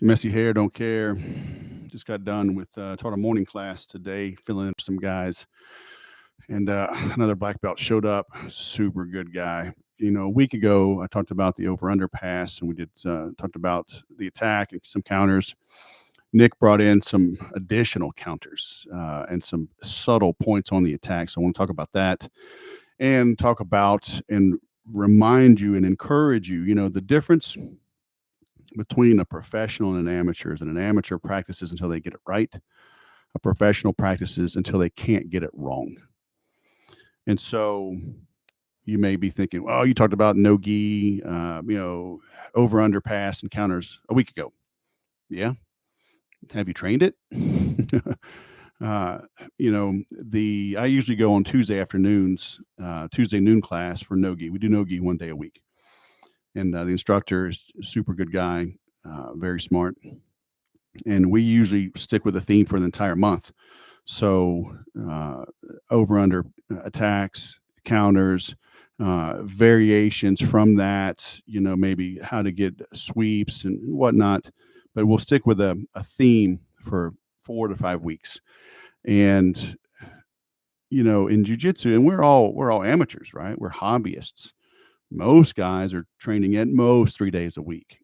Messy hair, don't care. Just got done with taught a morning class today, filling in for some guys, and another black belt showed up. Super good guy. A week ago I talked about the over under pass, and we did talked about the attack and some counters. Nick brought in some additional counters and some subtle points on the attack. So I want to talk about that and talk about and remind you and encourage you. The difference between a professional and an amateur is that an amateur practices until they get it right. A professional practices until they can't get it wrong. And so you may be thinking, well, you talked about no gi, over under pass and counters a week ago. Yeah. Have you trained it? I usually go on Tuesday afternoons, Tuesday noon class for no gi. We do no gi one day a week. And the instructor is a super good guy, very smart. And we usually stick with a theme for the entire month. So over under attacks, counters, variations from that, maybe how to get sweeps and whatnot. But we'll stick with a theme for 4 to 5 weeks. And, in jiu-jitsu, and we're all amateurs, right? We're hobbyists. Most guys are training at most 3 days a week.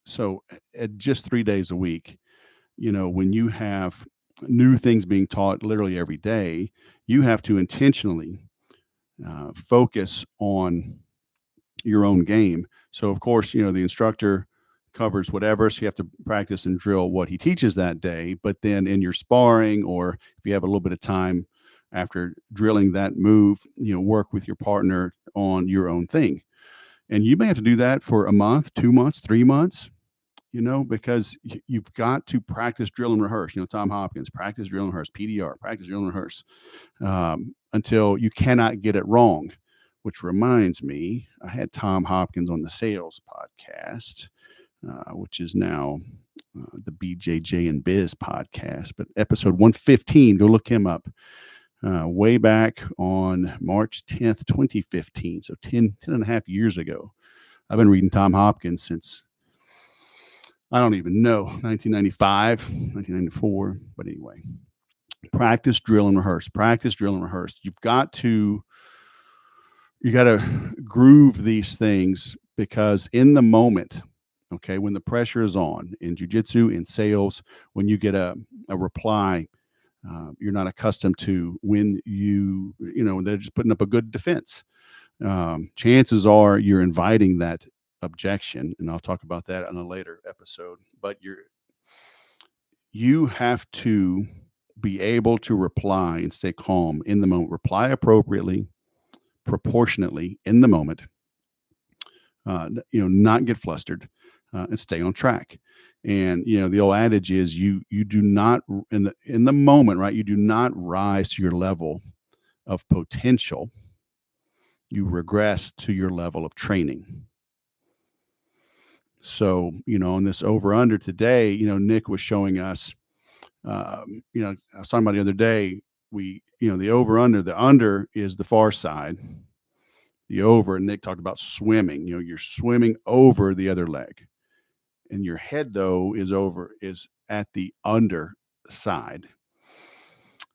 So at just 3 days a week, when you have new things being taught literally every day, you have to intentionally focus on your own game. So of course, the instructor covers whatever, so you have to practice and drill what he teaches that day. But then in your sparring, or if you have a little bit of time after drilling that move, work with your partner on your own thing. And you may have to do that for a month, 2 months, 3 months, because you've got to practice, drill, and rehearse. Tom Hopkins, practice, drill, and rehearse. PDR, practice, drill, and rehearse, until you cannot get it wrong. Which reminds me, I had Tom Hopkins on the sales podcast, which is now the BJJ and Biz podcast, but episode 115, go look him up. Way back on March 10th, 2015. So 10 and a half years ago. I've been reading Tom Hopkins since, I don't even know, 1995, 1994. But anyway, practice, drill, and rehearse. Practice, drill, and rehearse. You got to groove these things, because in the moment, okay, when the pressure is on in jiu-jitsu, in sales, when you get a reply, you're not accustomed to, when they're just putting up a good defense. Chances are you're inviting that objection, and I'll talk about that on a later episode. But you have to be able to reply and stay calm in the moment. Reply appropriately, proportionately in the moment. Not get flustered, and stay on track. And the old adage is you do not, in the moment, right? You do not rise to your level of potential. You regress to your level of training. So, on this over under today, Nick was showing us, I was talking about the other day, the over under, the under is the far side. The over, and Nick talked about swimming, you're swimming over the other leg. And your head, though, is at the under side.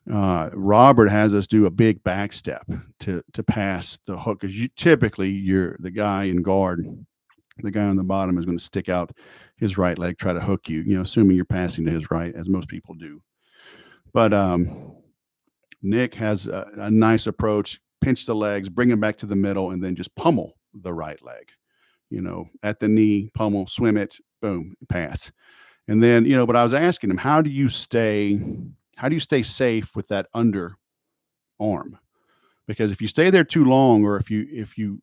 Robert has us do a big back step to pass the hook, because you're the guy in guard. The guy on the bottom is going to stick out his right leg, try to hook you, assuming you're passing to his right, as most people do. But Nick has a nice approach: pinch the legs, bring them back to the middle, and then just pummel the right leg. At the knee, pummel, swim it, boom, pass. And then, but I was asking him, how do you stay safe with that under arm? Because if you stay there too long, or if you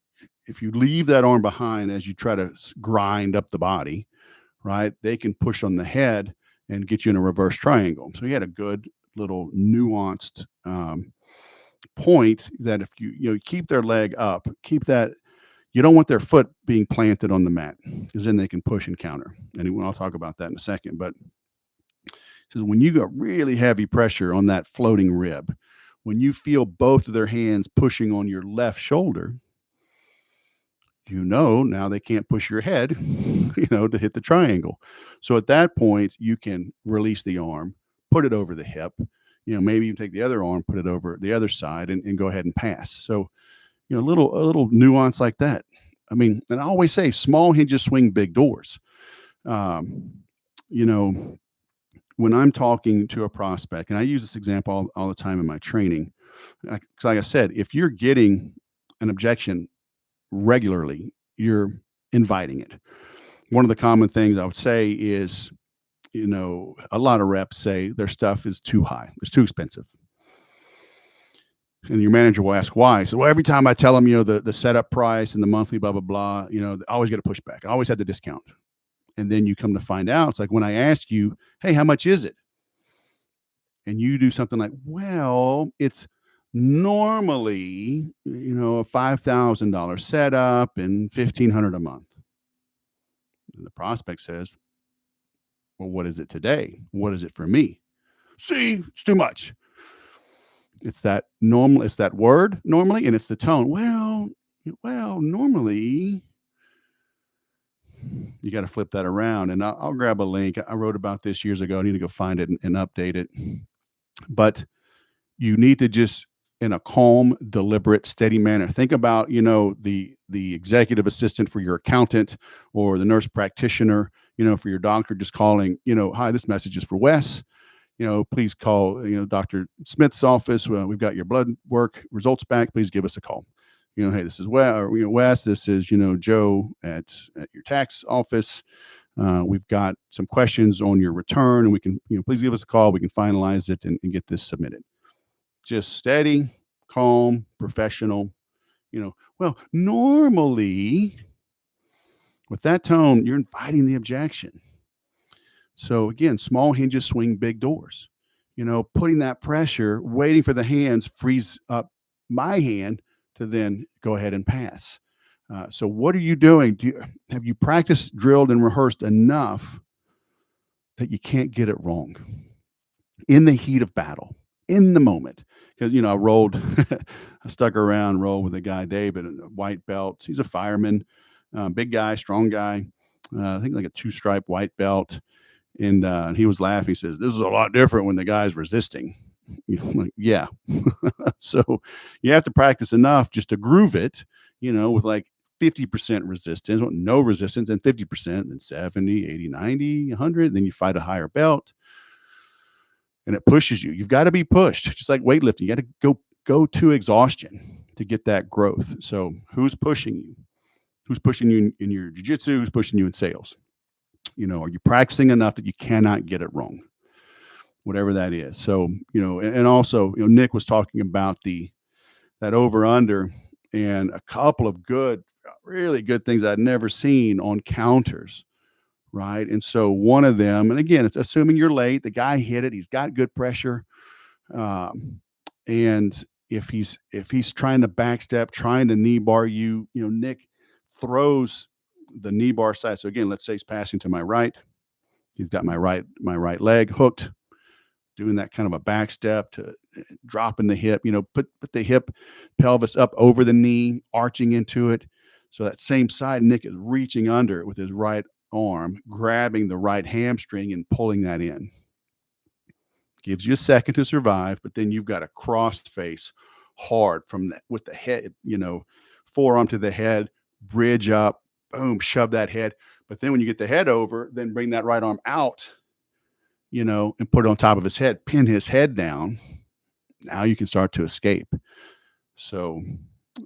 leave that arm behind as you try to grind up the body, right, they can push on the head and get you in a reverse triangle. So he had a good little nuanced point, that if you keep their leg up, keep that. You don't want their foot being planted on the mat, because then they can push and counter. And I'll talk about that in a second. But so when you got really heavy pressure on that floating rib, when you feel both of their hands pushing on your left shoulder, now they can't push your head, to hit the triangle. So at that point, you can release the arm, put it over the hip, maybe you take the other arm, put it over the other side and go ahead and pass. So, a little nuance like that. I mean, and I always say small hinges swing big doors. Um, you know, when I'm talking to a prospect, and I use this example all the time in my training, like I said, if you're getting an objection regularly, you're inviting it. One of the common things I would say is, a lot of reps say their stuff is too high, it's too expensive. And your manager will ask why. So, well, every time I tell them, the setup price and the monthly blah, blah, blah, I always get a pushback. I always had the discount. And then you come to find out, it's like when I ask you, hey, how much is it? And you do something like, well, it's normally, a $5,000 setup and $1,500 a month. And the prospect says, well, what is it today? What is it for me? See, it's too much. It's that word normally, and it's the tone. Well, normally you got to flip that around. And I'll grab a link. I wrote about this years ago. I need to go find it and update it. But you need to just, in a calm, deliberate, steady manner, think about, the executive assistant for your accountant or the nurse practitioner, for your doctor, just calling, hi, this message is for Wes. Please call, Dr. Smith's office. We've got your blood work results back. Please give us a call. Hey, this is Wes. This is, Joe at your tax office. We've got some questions on your return, and we can, please give us a call. We can finalize it and get this submitted. Just steady, calm, professional. Well, normally with that tone, you're inviting the objection. So again, small hinges swing big doors. Putting that pressure, waiting for the hands, frees up my hand to then go ahead and pass. So what are you doing? Have you practiced, drilled, and rehearsed enough that you can't get it wrong in the heat of battle, in the moment? Because, I rolled, I stuck around, rolled with a guy, David, a white belt. He's a fireman, big guy, strong guy. I think like a 2-stripe white belt. And he was laughing. He says, this is a lot different when the guy's resisting. Like, yeah. So you have to practice enough just to groove it, with like 50% resistance, no resistance, and 50%, then 70, 80, 90, 100. Then you fight a higher belt and it pushes you. You've got to be pushed, just like weightlifting. You got to go to exhaustion to get that growth. So who's pushing you? Who's pushing you in your jiu-jitsu? Who's pushing you in sales? Are you practicing enough that you cannot get it wrong? Whatever that is. So, and also, Nick was talking about that over under and a couple of really good things I'd never seen on counters. Right. And so one of them, and again, it's assuming you're late, the guy hit it, he's got good pressure. And if he's trying to backstep, trying to knee bar you, Nick throws the knee bar side. So again, let's say he's passing to my right. He's got my right leg hooked, doing that kind of a back step to dropping the hip, put the hip pelvis up over the knee, arching into it. So that same side, Nick is reaching under it with his right arm, grabbing the right hamstring and pulling that in. Gives you a second to survive, but then you've got to cross face hard with the head, forearm to the head, bridge up, boom, shove that head. But then when you get the head over, then bring that right arm out, and put it on top of his head, pin his head down. Now you can start to escape. So,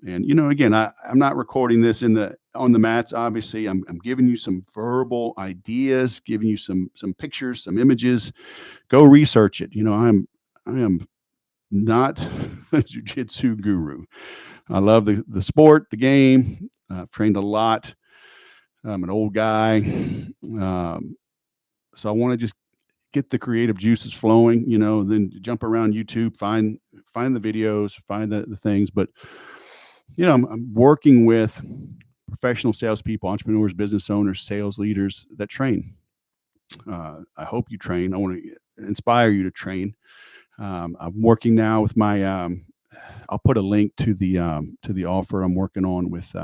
and again, I'm not recording this on the mats. Obviously, I'm giving you some verbal ideas, giving you some pictures, some images. Go research it. I am not a jiu-jitsu guru. I love the sport, the game. I've trained a lot. I'm an old guy. So I want to just get the creative juices flowing, then jump around YouTube, find the videos, find the things. But, I'm working with professional salespeople, entrepreneurs, business owners, sales leaders that train. I hope you train. I want to inspire you to train. I'm working now with my, I'll put a link to the offer I'm working on with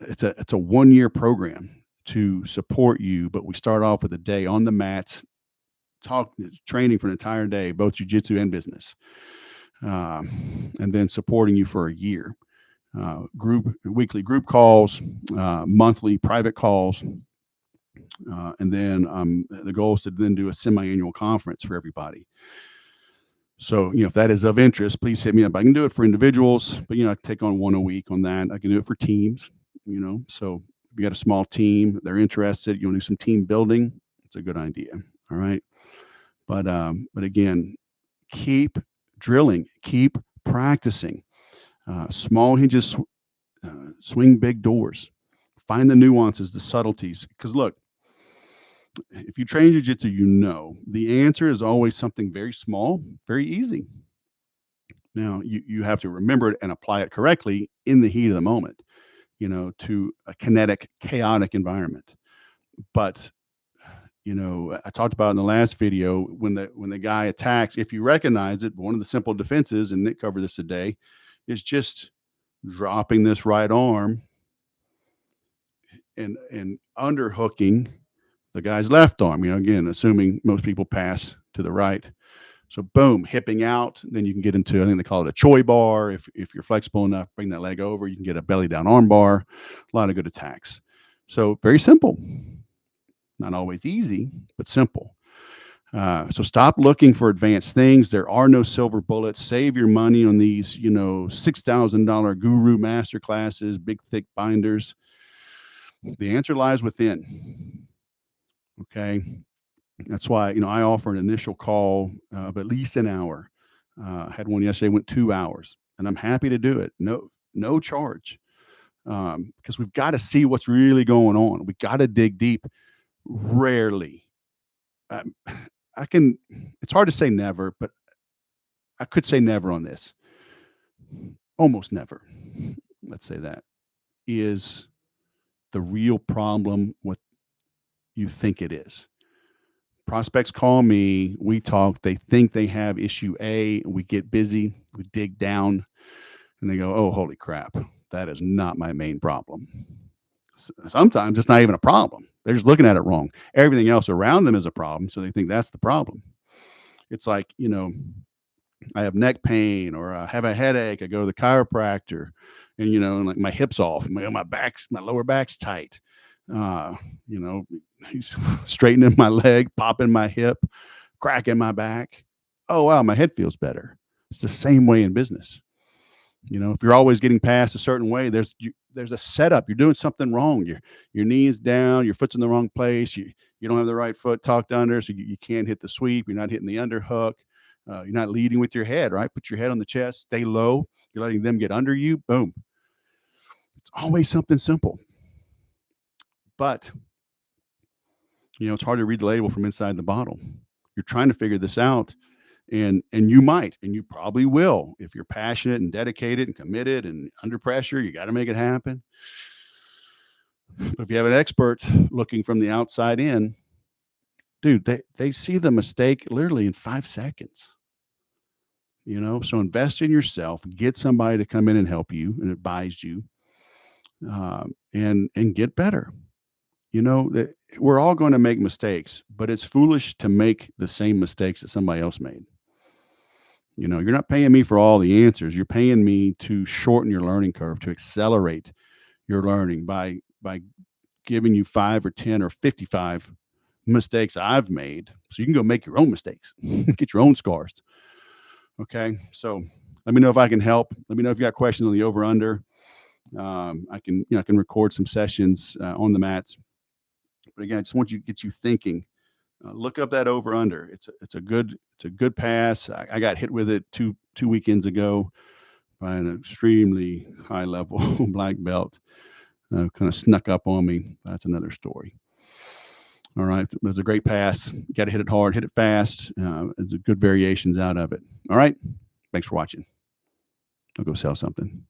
it's a 1-year program to support you, but we start off with a day on the mats, training for an entire day, both jiu-jitsu and business, and then supporting you for a year. Weekly group calls, monthly private calls, and then the goal is to then do a semi-annual conference for everybody. So, if that is of interest, please hit me up. I can do it for individuals, but, I take on one a week on that. I can do it for teams, so if you got a small team, they're interested, you want to do some team building, it's a good idea. All right. But again, keep drilling, keep practicing. Small hinges swing big doors. Find the nuances, the subtleties. Because look, if you train jiu-jitsu, the answer is always something very small, very easy. Now, you have to remember it and apply it correctly in the heat of the moment, to a kinetic, chaotic environment. But, I talked about in the last video, when the guy attacks, if you recognize it, one of the simple defenses, and Nick covered this today, is just dropping this right arm and underhooking the guy's left arm, again, assuming most people pass to the right. So boom, hipping out. Then you can get into, I think they call it a choi bar. If you're flexible enough, bring that leg over, you can get a belly down arm bar. A lot of good attacks. So very simple. Not always easy, but simple. So stop looking for advanced things. There are no silver bullets. Save your money on these, $6,000 guru master classes, big, thick binders. The answer lies within. Okay. That's why, I offer an initial call of at least an hour. I had one yesterday, went 2 hours, and I'm happy to do it. No charge. Because we've got to see what's really going on. We got to dig deep. Rarely. It's hard to say never, but I could say never on this. Almost never, let's say that, is the real problem what you think it is. Prospects call me, we talk, they think they have issue A, we get busy, we dig down, and they go, oh, holy crap, that is not my main problem. Sometimes it's not even a problem. They're just looking at it wrong. Everything else around them is a problem, so they think that's the problem. It's like, I have neck pain or I have a headache. I go to the chiropractor, and like my hip's off, my lower back's tight. He's straightening my leg, popping my hip, cracking my back. Oh wow, my head feels better. It's the same way in business. If you're always getting past a certain way, there's a setup. You're doing something wrong. Your knee is down, your foot's in the wrong place. You don't have the right foot tucked under, so you can't hit the sweep. You're not hitting the underhook. You're not leading with your head, right? Put your head on the chest, stay low. You're letting them get under you. Boom. It's always something simple. But, it's hard to read the label from inside the bottle. You're trying to figure this out, and you might, and you probably will. If you're passionate and dedicated and committed and under pressure, you got to make it happen. But if you have an expert looking from the outside in, dude, they see the mistake literally in 5 seconds. So invest in yourself, get somebody to come in and help you and advise you, and get better. That we're all going to make mistakes, but it's foolish to make the same mistakes that somebody else made. You're not paying me for all the answers. You're paying me to shorten your learning curve, to accelerate your learning by giving you 5 or 10 or 55 mistakes I've made, so you can go make your own mistakes, get your own scars. Okay, so let me know if I can help. Let me know if you got questions on the over under. I can record some sessions on the mats. But again, I just want to get you thinking. Look up that over under. It's a good pass. I got hit with it two weekends ago by an extremely high level black belt. Kind of snuck up on me. That's another story. All right, it was a great pass. You got to hit it hard, hit it fast. There's good variations out of it. All right, thanks for watching. I'll go sell something.